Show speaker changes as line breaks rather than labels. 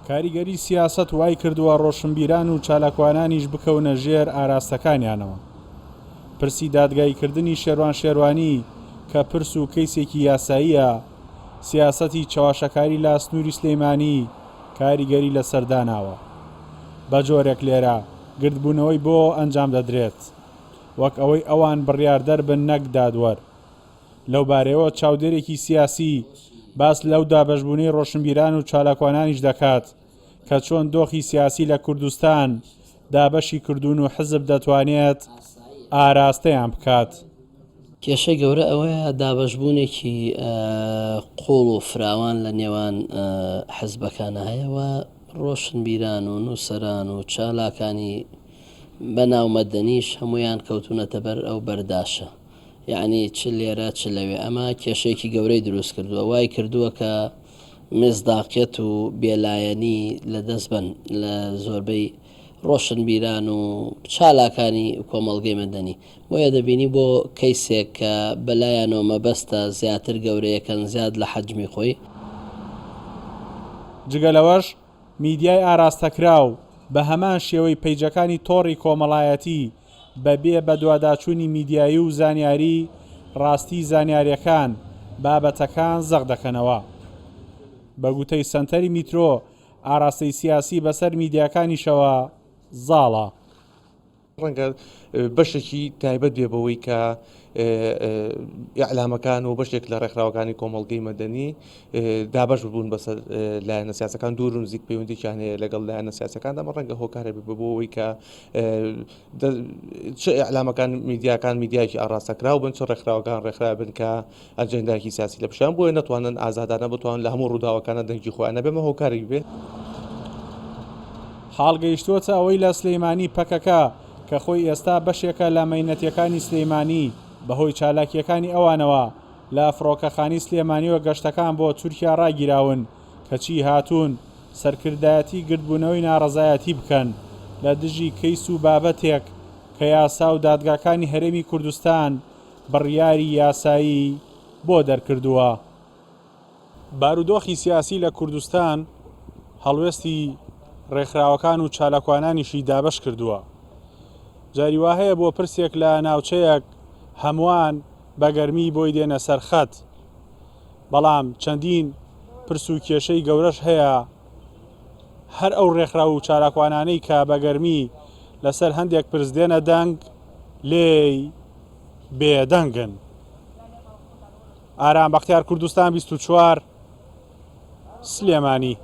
کاریگەری سیاسەت وای کردووە ڕۆشنبیران و چالاکوانانیش بکەونە ژێر ئاراستەکانیانەوە. پرسی دادگایکردنی شێروان شێروانی کە پرس و کەیسێکی یاساییە، سیاسەتی چاواشەکاری لە سنووری سلەیمانی کاریگەری لەسەرداناوە. بە جۆرێک لێرە گردبوونەوەی بۆ ئەنجام دەدرێت، وەک ئەوەی ئەوان بڕیاردەر بن نەک دادوەر. لەو بارەیەوە چاودێرێکی سیاسی باس لەو دابەشبوونەی ڕۆشنبیران و چالاکوانانیش دەکات کە چۆن دۆخی سیاسی لە کوردستان دابەشی کردوون و حزب دەتوانێت ئاراستەیان بکات.
کێشەی گەورە ئەوەیە دابەشبوونێکی قوڵ و فراوان لە نێوان حزبەکانە هەیەوە ڕۆشنبیران و نووسەران و چالاکانی بەناومەدەنیش هەمویان کەوتونەتە بەر ئەو بەرداشە، یعنی چ لێرە چ لەوێ. ئەمە کێشەیەکی گەورەی دروست کردووە، وای کردووە کە مزداقیەت و بێلایەنی لەدەست بن لە زۆربەی ڕۆشنبیران و چالاکانی کۆمەڵگەی مەدەنی. بۆیە دەبینی بۆ کەیسێک کە بەلایەنەوە مەبەستە زیاتر گەورەیەکەن زیاد لە حەجمی خۆی.
جگەلەوەش میدیای ئاراستەکراو بە هەمان شێوەی پەیجەکانی تۆڕی کۆمەڵایەتی بەبێ بە دوواداچوونی میدیایی و زانیاری ڕاستی زانیاریەکان بابەتەکان زەق دەکەنەوە. بە گوتەی سەنتەری میترۆ ئاراستەی سیاسی بەسەر میدیاکانیشەوە زاڵە.
ڕەنگە بەشێکی تایبەت بێ بەوەی کە ئیعلامەکان و بەشێک لە ڕێکخراوەکانی کۆمەڵگەی مەدەنی دابەش بوون بەسەر لایەنە سیاسەکان دوور و نزیک پەیوەندییان هەیە لەگەڵ لایەنە سیاسەکاندا. ئەمە ڕەنگە هۆکارە بێ بەوەی کە چ ئیعلامەکان میدیاکان میدیایکی ئاراستەکراو بن، چ ڕێکخراوەکان ڕێکخرا بن کە ئەجەندایەکی سیاسی لە پیشیان بۆیە نەتوانن ئازادانە بتوانن لە هەموو ڕووداوەکانە دەنگی خۆیان بێمە هۆکارێک بێ.
حاڵگەیشتووەتە ئەوەی لە سلەیمانی پەکەکە کە خۆی ئێستا بەشێکە لە مەینەتیەکانی سلەیمانی بەهۆی چالاکیەکانی ئەوانەوە لە فڕۆکەخانی سلێمانیوە گەشتەکان بۆ تورکیا ڕاگیراون کەچی هاتوون سەرکردایەتی گردبوونەوەی ناڕەزایەتی بکەن لە دژی کەیس و بابەتێک کە یاسا و دادگاکانی هەرێمی کوردستان بڕیاری یاسایی بۆ دەرکردووە. بارودۆخی سیاسی لە کوردستان هەڵوێستی ڕێکخراوەکان و چالاکوانانیشی دابەش کردووە. جاری وا هەیە بۆ پرسێک لە ناوچەیەک هەمووان بەگەرمی بۆی دێنە سەرخەت، بەڵام چەندین پرس و کێشەی گەورەش هەیە. هەر ئەو ڕێکخراو و چالاکوانانەی کە بەگەرمی لەسەر هەندێک پرس دێنە دەنگ لێی بێدەنگن. ئارام بەختیار، کوردستان 24، سلێمانی.